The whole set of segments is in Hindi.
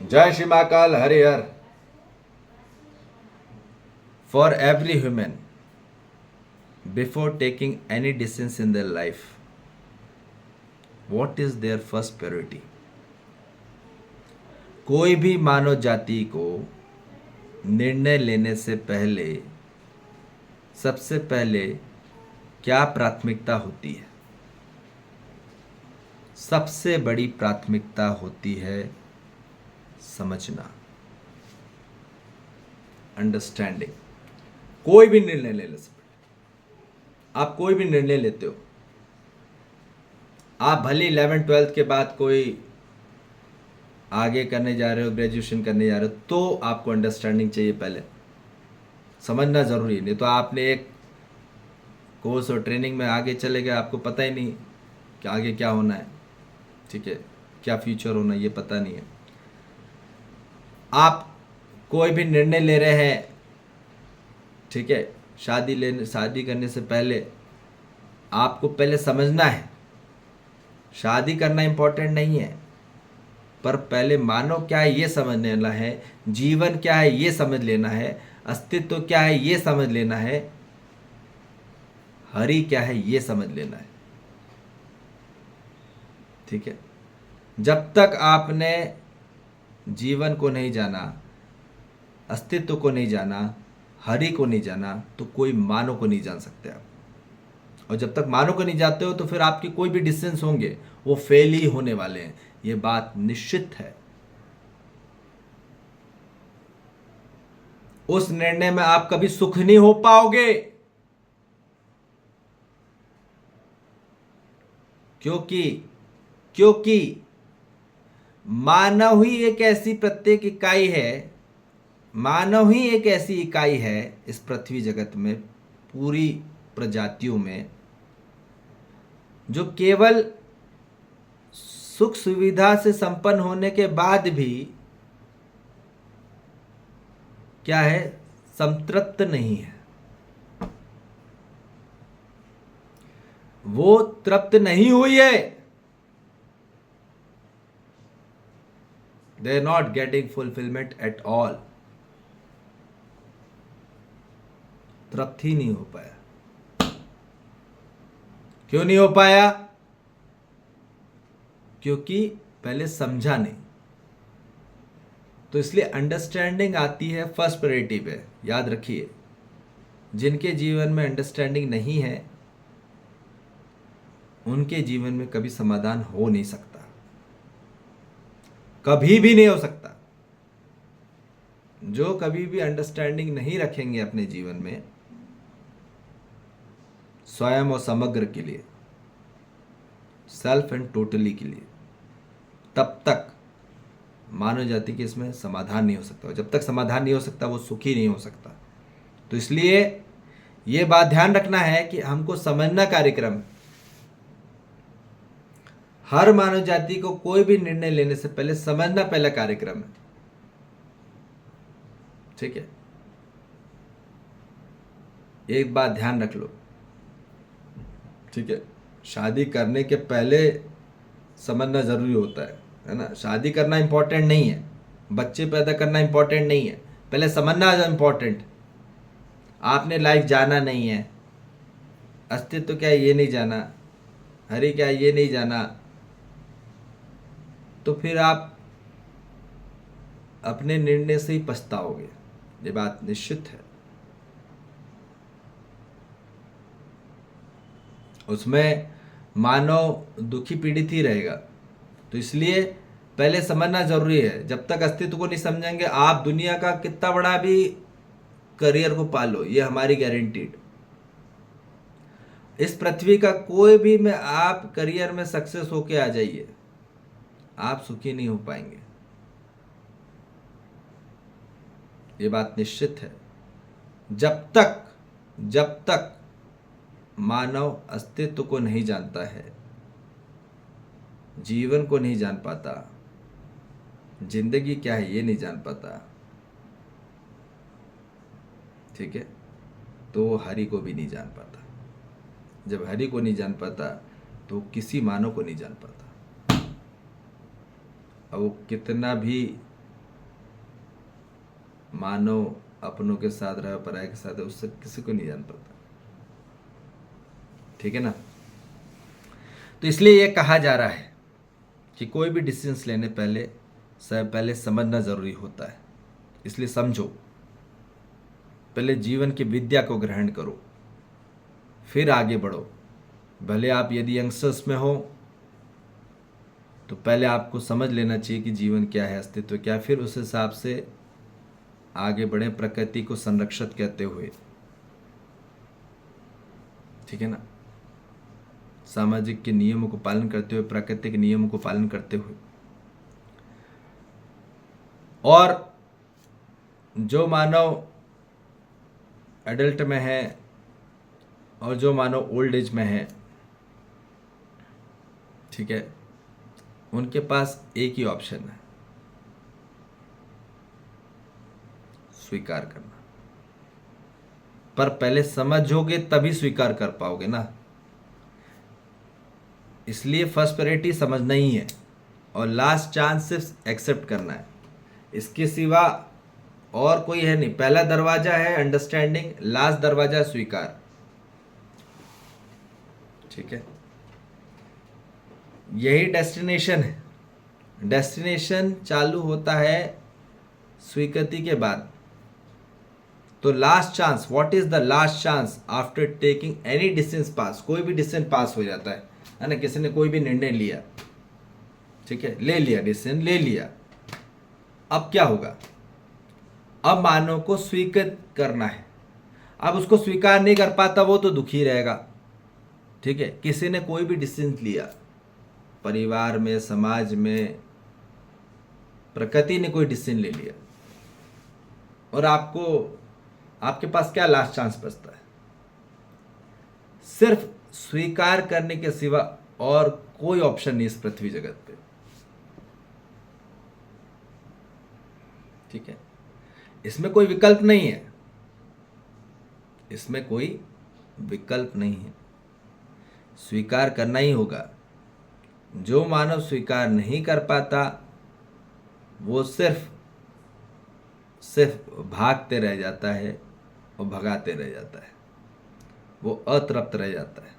जय Shri Mahakal Harihar. For every human, before taking any decisions in their life, what is their first priority? कोई भी मानव जाति को निर्णय लेने से पहले सबसे पहले क्या प्राथमिकता होती है? सबसे बड़ी प्राथमिकता होती है समझना, अंडरस्टैंडिंग। कोई भी निर्णय लेने से पहले आप कोई भी निर्णय लेते हो, आप भले 11th-12th के बाद कोई आगे करने जा रहे हो, ग्रेजुएशन करने जा रहे हो, तो आपको अंडरस्टैंडिंग चाहिए। पहले समझना ज़रूरी है, नहीं तो आपने एक कोर्स और ट्रेनिंग में आगे चले गए, आपको पता ही नहीं कि आगे क्या होना है। ठीक है, क्या फ्यूचर होना ये पता नहीं है। आप कोई भी निर्णय ले रहे हैं, ठीक है, शादी करने से पहले आपको पहले समझना है। शादी करना इम्पोर्टेंट नहीं है, पर पहले मानव क्या है ये समझ लेना है, जीवन क्या है ये समझ लेना है, अस्तित्व क्या है ये समझ लेना है, हरि क्या है ये समझ लेना है। ठीक है, जब तक आपने जीवन को नहीं जाना, अस्तित्व को नहीं जाना, हरि को नहीं जाना, तो कोई मानव को नहीं जान सकते आप। और जब तक मानव को नहीं जाते हो तो फिर आपके कोई भी डिसीजंस होंगे वो फेल ही होने वाले हैं, ये बात निश्चित है। उस निर्णय में आप कभी सुख नहीं हो पाओगे, क्योंकि क्योंकि मानव ही एक ऐसी प्रत्येक इकाई है, मानव ही एक ऐसी इकाई है इस पृथ्वी जगत में, पूरी प्रजातियों में, जो केवल सुख सुविधा से संपन्न होने के बाद भी क्या है, संतृप्त नहीं है। वो तृप्त नहीं हुई है। They are not getting fulfilment at all. तृप्त ही नहीं हो पाया। क्यों नहीं हो पाया? क्योंकि पहले समझा नहीं। तो इसलिए अंडरस्टैंडिंग आती है फर्स्ट प्रायोरिटी पे। याद रखिए, जिनके जीवन में अंडरस्टैंडिंग नहीं है उनके जीवन में कभी समाधान हो नहीं सकता, कभी भी नहीं हो सकता। जो कभी भी अंडरस्टैंडिंग नहीं रखेंगे अपने जीवन में स्वयं और समग्र के लिए, सेल्फ एंड टोटली के लिए, तब तक मानव जाति के इसमें समाधान नहीं हो सकता। और जब तक समाधान नहीं हो सकता वो सुखी नहीं हो सकता। तो इसलिए ये बात ध्यान रखना है कि हमको समझना कार्यक्रम, हर मानव जाति को कोई भी निर्णय लेने से पहले समझना पहला कार्यक्रम है। ठीक है, एक बात ध्यान रख लो। ठीक है, शादी करने के पहले समझना जरूरी होता है ना। शादी करना इंपॉर्टेंट नहीं है, बच्चे पैदा करना इंपॉर्टेंट नहीं है, पहले समझना इंपॉर्टेंट। आपने लाइफ जाना नहीं है, अस्तित्व क्या है ये नहीं जाना, हरि क्या है ये नहीं जाना, तो फिर आप अपने निर्णय से ही पछताओगे, ये बात निश्चित है। उसमें मानव दुखी पीड़ित ही रहेगा। तो इसलिए पहले समझना जरूरी है। जब तक अस्तित्व को नहीं समझेंगे, आप दुनिया का कितना बड़ा भी करियर को पालो, ये हमारी गारंटीड। इस पृथ्वी का कोई भी में आप करियर में सक्सेस होके आ जाइए, आप सुखी नहीं हो पाएंगे, ये बात निश्चित है। जब तक मानव अस्तित्व को नहीं जानता है, जीवन को नहीं जान पाता, जिंदगी क्या है ये नहीं जान पाता, ठीक है, तो वो हरि को भी नहीं जान पाता। जब हरि को नहीं जान पाता तो किसी मानव को नहीं जान पाता। अब वो कितना भी मानव अपनों के साथ रहे पराये के साथ है, उससे किसी को नहीं जान पाता। ठीक है ना। तो इसलिए ये कहा जा रहा है कि कोई भी डिसीजंस लेने पहले समझना ज़रूरी होता है। इसलिए समझो, पहले जीवन की विद्या को ग्रहण करो, फिर आगे बढ़ो। भले आप यदि यंगस्टर्स में हो तो पहले आपको समझ लेना चाहिए कि जीवन क्या है, अस्तित्व क्या है, फिर उस हिसाब से आगे बढ़ें प्रकृति को संरक्षित कहते हुए। ठीक है ना। सामाजिक के नियमों को पालन करते हुए, प्राकृतिक नियमों को पालन करते हुए। और जो मानव एडल्ट में है और जो मानव ओल्ड एज में है, ठीक है, उनके पास एक ही ऑप्शन है, स्वीकार करना। पर पहले समझोगे तभी स्वीकार कर पाओगे ना। इसलिए फर्स्ट प्रायोरिटी समझना ही है और लास्ट चांस सिर्फ एक्सेप्ट करना है। इसके सिवा और कोई है नहीं। पहला दरवाजा है अंडरस्टैंडिंग, लास्ट दरवाजा स्वीकार। ठीक है, यही डेस्टिनेशन है। डेस्टिनेशन चालू होता है स्वीकृति के बाद। तो last chance, what is the last chance after taking any decision पास। कोई भी डिसीजन पास हो जाता है ना। किसी ने कोई भी निर्णय लिया, ठीक है, ले लिया, डिसीजन ले लिया। अब क्या होगा? अब मानव को स्वीकृत करना है। अब उसको स्वीकार नहीं कर पाता वो तो दुखी रहेगा। ठीक है, किसी ने कोई भी डिसीजन लिया, परिवार में, समाज में, प्रकृति ने कोई डिसीजन ले लिया, और आपके पास क्या लास्ट चांस बचता है? सिर्फ स्वीकार करने के सिवा और कोई ऑप्शन नहीं इस पृथ्वी जगत पे। ठीक है, इसमें कोई विकल्प नहीं है। इसमें कोई विकल्प नहीं है, स्वीकार करना ही होगा। जो मानव स्वीकार नहीं कर पाता वो सिर्फ भागते रह जाता है और भगाते रह जाता है। वो अतृप्त रह जाता है,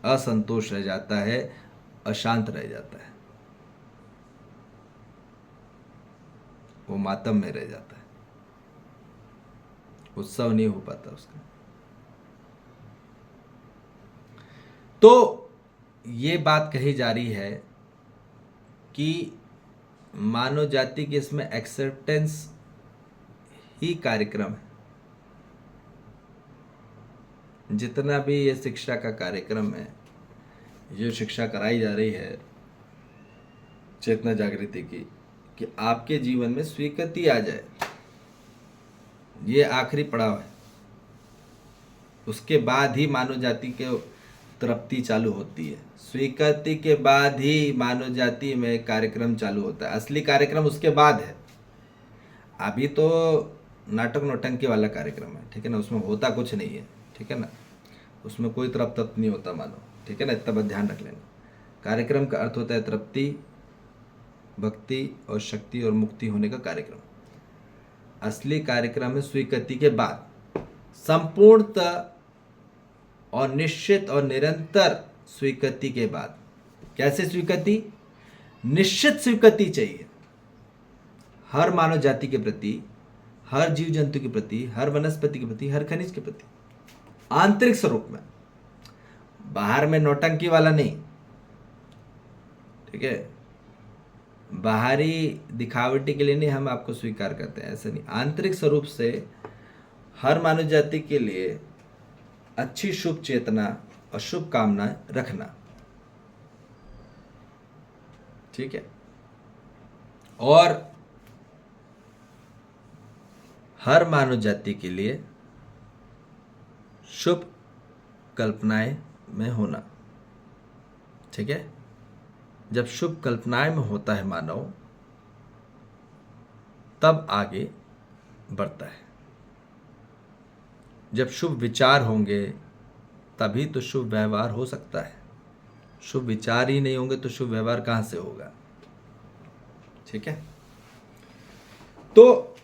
असंतोष रह जाता है, अशांत रह जाता है, वो मातम में रह जाता है, उत्सव नहीं हो पाता उसका। तो ये बात कही जा रही है कि मानव जाति की इसमें एक्सेप्टेंस ही कार्यक्रम है। जितना भी ये शिक्षा का कार्यक्रम है, जो शिक्षा कराई जा रही है चेतना जागृति की, कि आपके जीवन में स्वीकृति आ जाए, ये आखिरी पड़ाव है। उसके बाद ही मानव जाति के तृप्ति चालू होती है। स्वीकृति के बाद ही मानव जाति में कार्यक्रम चालू होता है। असली कार्यक्रम उसके बाद है। अभी तो नाटक नौटंकी वाला कार्यक्रम है, ठीक है ना, उसमें होता कुछ नहीं है, ठीक है ना, उसमें कोई तृप्त नहीं होता मानो, ठीक है ना, इतना बात ध्यान रख लेना। कार्यक्रम का अर्थ होता है तृप्ति, भक्ति और शक्ति और मुक्ति होने का कार्यक्रम। असली कार्यक्रम है स्वीकृति के बाद, संपूर्णतः और निश्चित और निरंतर स्वीकृति के बाद। कैसे स्वीकृति? निश्चित स्वीकृति चाहिए हर मानव जाति के प्रति, हर जीव जंतु के प्रति, हर वनस्पति के प्रति, हर खनिज के प्रति, आंतरिक स्वरूप में, बाहर में नौटंकी वाला नहीं। ठीक है, बाहरी दिखावटी के लिए नहीं हम आपको स्वीकार करते हैं, ऐसा नहीं। आंतरिक स्वरूप से हर मानव जाति के लिए अच्छी शुभ चेतना और शुभ कामना रखना। ठीक है, और हर मानव जाति के लिए शुभ कल्पनाएं में होना। ठीक है, जब शुभ कल्पनाएं में होता है मानव, तब आगे बढ़ता है। जब शुभ विचार होंगे तभी तो शुभ व्यवहार हो सकता है। शुभ विचार ही नहीं होंगे तो शुभ व्यवहार कहाँ से होगा? ठीक है, तो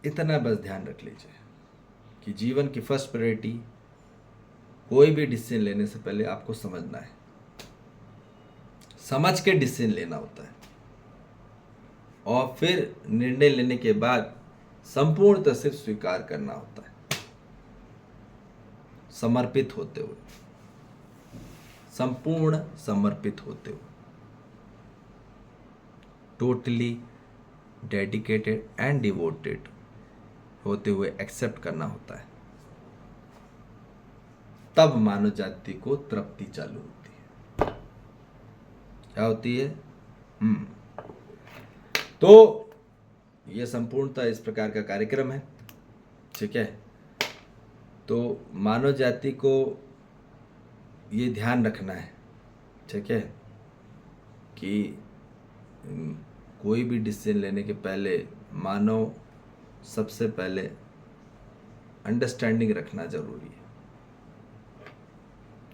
इतना बस ध्यान रख लीजिए कि जीवन की फर्स्ट प्रायोरिटी, कोई भी डिसीजन लेने से पहले आपको समझना है, समझ के डिसीजन लेना होता है, और फिर निर्णय लेने के बाद संपूर्णतः से स्वीकार करना होता है, समर्पित होते हुए, संपूर्ण समर्पित होते हुए, टोटली डेडिकेटेड एंड डिवोटेड होते हुए एक्सेप्ट करना होता है। तब मानव जाति को तृप्ति चालू होती है। क्या होती है? तो यह संपूर्णतः इस प्रकार का कार्यक्रम है, ठीक है। तो मानव जाति को ये ध्यान रखना है, ठीक है, कि कोई भी डिसीजन लेने के पहले मानव सबसे पहले अंडरस्टैंडिंग रखना जरूरी है,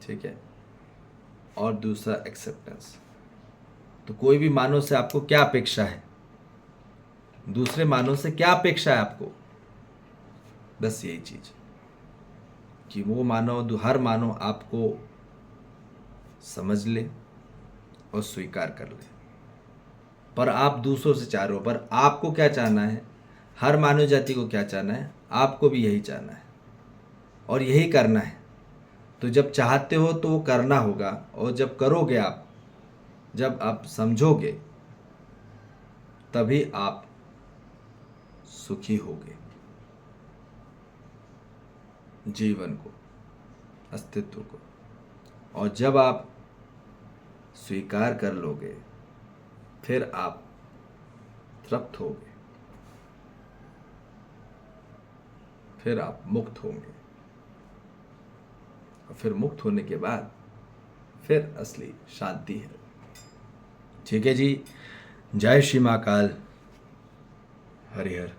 ठीक है, और दूसरा एक्सेप्टेंस। तो कोई भी मानव से आपको क्या अपेक्षा है, दूसरे मानव से क्या अपेक्षा है आपको, बस यही चीज कि वो मानव, हर मानव आपको समझ ले और स्वीकार कर ले। पर आप दूसरों से चाह रहे हो, पर आपको क्या चाहना है, हर मानव जाति को क्या चाहना है, आपको भी यही चाहना है और यही करना है। तो जब चाहते हो तो वो करना होगा, और जब करोगे आप, जब आप समझोगे, तभी आप सुखी होगे जीवन को, अस्तित्व को। और जब आप स्वीकार कर लोगे, फिर आप तृप्त होगे, फिर आप मुक्त होंगे, और फिर मुक्त होने के बाद फिर असली शांति है। ठीक है जी। जय श्री महाकाल। हरिहर।